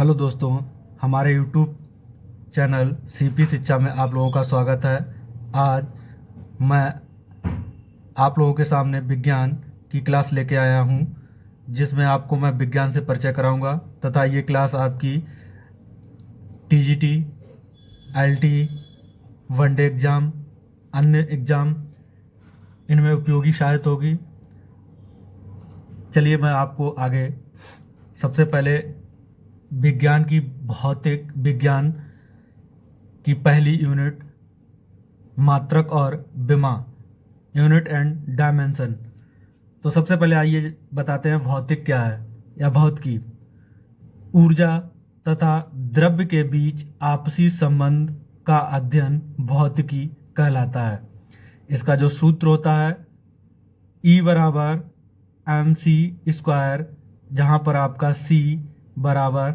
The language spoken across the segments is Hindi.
हेलो दोस्तों, हमारे यूट्यूब चैनल सीपी शिक्षा में आप लोगों का स्वागत है। आज मैं आप लोगों के सामने विज्ञान की क्लास लेके आया हूं, जिसमें आपको मैं विज्ञान से परिचय कराऊंगा तथा ये क्लास आपकी टीजीटी, आईएलटी, वनडे एग्ज़ाम, अन्य एग्ज़ाम इनमें उपयोगी साबित होगी। चलिए मैं आपको आगे सबसे पहले विज्ञान की भौतिक विज्ञान की पहली यूनिट मात्रक और विमा, यूनिट एंड डायमेंशन। तो सबसे पहले आइए बताते हैं भौतिक क्या है या भौतिकी। ऊर्जा तथा द्रव्य के बीच आपसी संबंध का अध्ययन भौतिकी कहलाता है। इसका जो सूत्र होता है E बराबर mc², जहाँ पर आपका C बराबर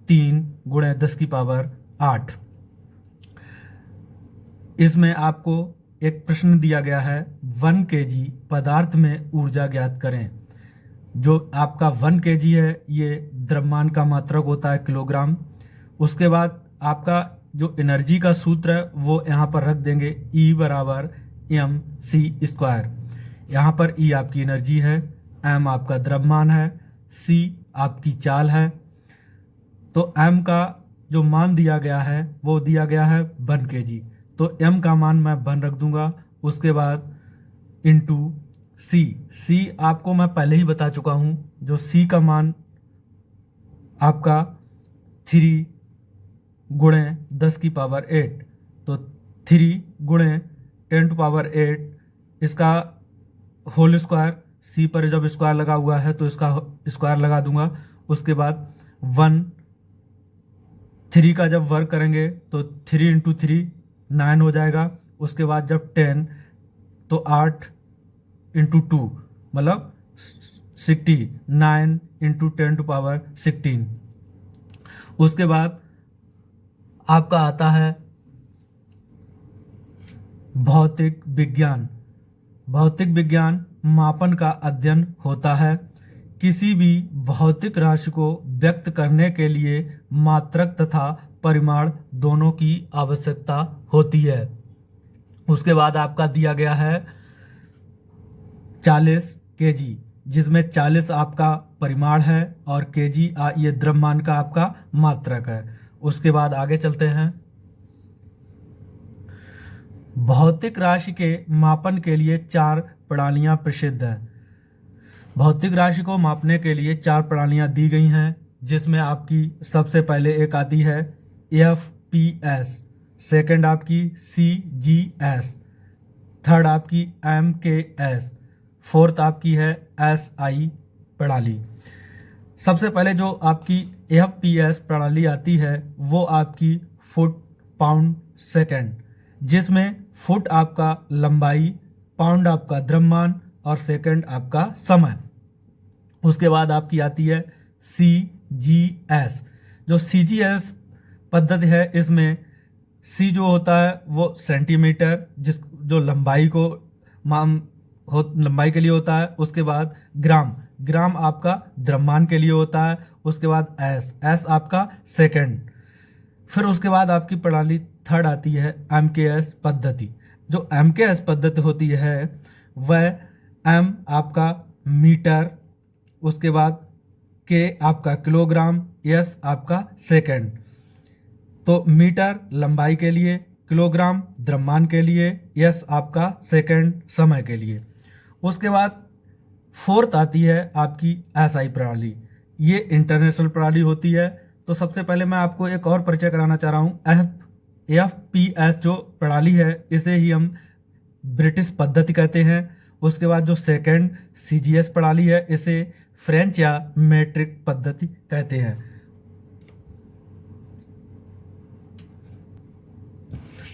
3 × 10⁸। इसमें आपको एक प्रश्न दिया गया है 1 kg पदार्थ में ऊर्जा ज्ञात करें। जो आपका 1 kg है ये द्रव्यमान का मात्रक होता है किलोग्राम। उसके बाद आपका जो एनर्जी का सूत्र है वो यहाँ पर रख देंगे E बराबर mc²। यहाँ पर E आपकी एनर्जी है, m आपका द्रव्यमान है, c आपकी चाल है। तो m का जो मान दिया गया है वो दिया गया है 1 kg, तो m का मान मैं 1 रख दूंगा। उसके बाद इंटू c आपको मैं पहले ही बता चुका हूँ, जो c का मान आपका 3 × 10⁸, तो 3 × 10⁸ इसका होल स्क्वायर। सी पर जब स्क्वायर लगा हुआ है तो इसका स्क्वायर लगा दूंगा। उसके बाद 1, 3 का जब वर्क करेंगे तो 3 × 3 9 हो जाएगा। उसके बाद जब 10 तो 8 × 2 मतलब 60, 9 × 10⁻16। उसके बाद आपका आता है भौतिक विज्ञान। भौतिक विज्ञान मापन का अध्ययन होता है। किसी भी भौतिक राशि को व्यक्त करने के लिए मात्रक तथा परिमाण दोनों की आवश्यकता होती है। उसके बाद आपका दिया गया है 40 kg, जिसमें 40 आपका परिमाण है और kg ये द्रव्यमान का आपका मात्रक है। उसके बाद आगे चलते हैं। भौतिक राशि के मापन के लिए 4 प्रणालियां प्रसिद्ध हैं। भौतिक राशि को मापने के लिए 4 प्रणालियां दी गई हैं, जिसमें आपकी सबसे पहले एक आती है FPS, सेकंड आपकी CGS, थर्ड आपकी MKS, फोर्थ आपकी है SI प्रणाली। सबसे पहले जो आपकी FPS प्रणाली आती है वो आपकी फुट पाउंड सेकंड, जिसमें फुट आपका लंबाई, पाउंड आपका द्रव्यमान और सेकंड आपका समय। उसके बाद आपकी आती है CGS। जो CGS पद्धति है इसमें C जो होता है वो सेंटीमीटर, जो लंबाई को लंबाई के लिए होता है। उसके बाद ग्राम आपका द्रव्यमान के लिए होता है। उसके बाद S आपका सेकंड। फिर उसके बाद आपकी प्रणाली थर्ड आती है MKS पद्धति। जो MKS पद्धति होती है वह M आपका मीटर, उसके बाद K आपका किलोग्राम, S आपका सेकंड। तो मीटर लंबाई के लिए, किलोग्राम द्रव्यमान के लिए, S आपका सेकंड समय के लिए। उसके बाद फोर्थ आती है आपकी SI प्रणाली। ये इंटरनेशनल प्रणाली होती है। तो सबसे पहले मैं आपको एक और परिचय कराना चाह रहा हूँ। FPS जो प्रणाली है इसे ही हम ब्रिटिश पद्धति कहते हैं। उसके बाद जो सेकंड CGS प्रणाली है इसे फ्रेंच या मैट्रिक पद्धति कहते हैं।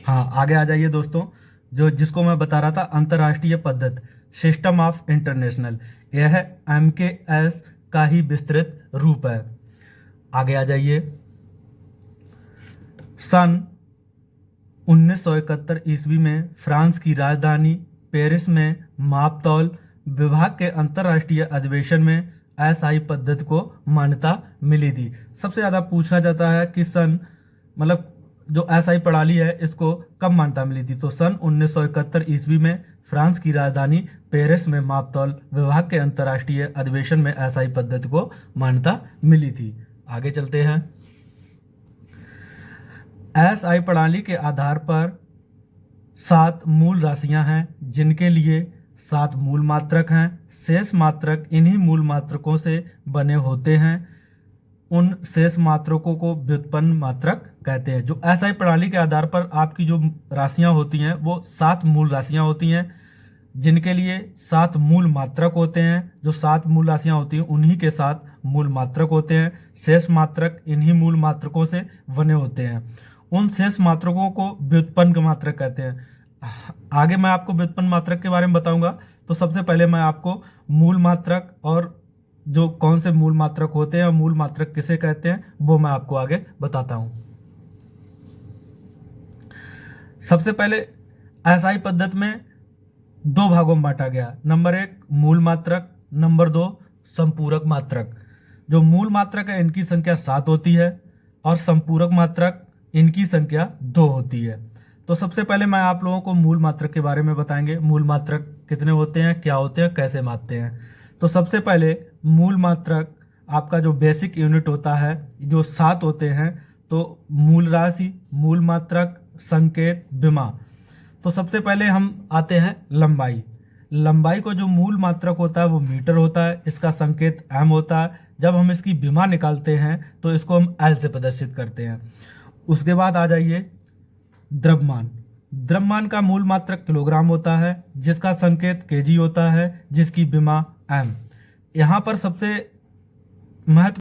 हाँ, आगे आ जाइए दोस्तों। जिसको मैं बता रहा था अंतर्राष्ट्रीय पद्धति, सिस्टम ऑफ इंटरनेशनल, यह MKS का ही विस्तृत रूप है। आगे आ जाइए। सन 1971 ईस्वी में फ्रांस की राजधानी पेरिस में मापतौल विभाग के अंतर्राष्ट्रीय अधिवेशन में एसआई पद्धति को मान्यता मिली थी। सबसे ज़्यादा पूछा जाता है कि सन मतलब जो एसआई प्रणाली है इसको कब मान्यता मिली थी, तो सन 1971 ईस्वी में फ्रांस की राजधानी पेरिस में मापतौल विभाग के अंतर्राष्ट्रीय अधिवेशन में एसआई पद्धति को मान्यता मिली थी। आगे चलते हैं। एसआई प्रणाली के आधार पर 7 मूल राशियां हैं जिनके लिए 7 मूल मात्रक हैं। शेष मात्रक इन्हीं मूल मात्रकों से बने होते हैं। उन शेष मात्रकों को व्युत्पन्न मात्रक कहते हैं। जो एसआई प्रणाली के आधार पर आपकी जो राशियां होती हैं वो 7 मूल राशियां होती हैं जिनके लिए 7 मूल मात्रक होते हैं। जो 7 मूल राशियां होती हैं उन्हीं के 7 मूल मात्रक होते हैं। शेष मात्रक इन्हीं मूल मात्रकों से बने होते हैं। उन शेष मात्रकों को व्युत्पन्न मात्रक कहते हैं। आगे मैं आपको व्युत्पन्न मात्रक के बारे में बताऊंगा। तो सबसे पहले मैं आपको मूल मात्रक और जो कौन से मूल मात्रक होते हैं और मूल मात्रक किसे कहते हैं वो मैं आपको आगे बताता हूं। सबसे पहले एसआई पद्धति में 2 भागों में बांटा गया। नंबर 1 मूल मात्रक, नंबर 2 संपूरक मात्रक। जो मूल मात्रक है इनकी संख्या 7 होती है और संपूरक मात्रक इनकी संख्या 2 होती है। तो सबसे पहले मैं आप लोगों को मूल मात्रक के बारे में बताएंगे। मूल मात्रक कितने होते हैं, क्या होते हैं, कैसे मापते हैं। तो सबसे पहले मूल मात्रक आपका जो बेसिक यूनिट होता है जो 7 होते हैं। तो मूल राशि, मूल मात्रक, संकेत, विमा। तो सबसे पहले हम आते हैं लंबाई। लंबाई को जो मूल मात्रक होता है वो मीटर होता है। इसका संकेत एम होता है। जब हम इसकी विमा निकालते हैं तो इसको हम एल से प्रदर्शित करते हैं। उसके बाद आ जाइए द्रव्यमान। द्रव्यमान का मूल मात्रक किलोग्राम होता है जिसका संकेत केजी होता है जिसकी विमा एम। यहाँ पर सबसे महत्व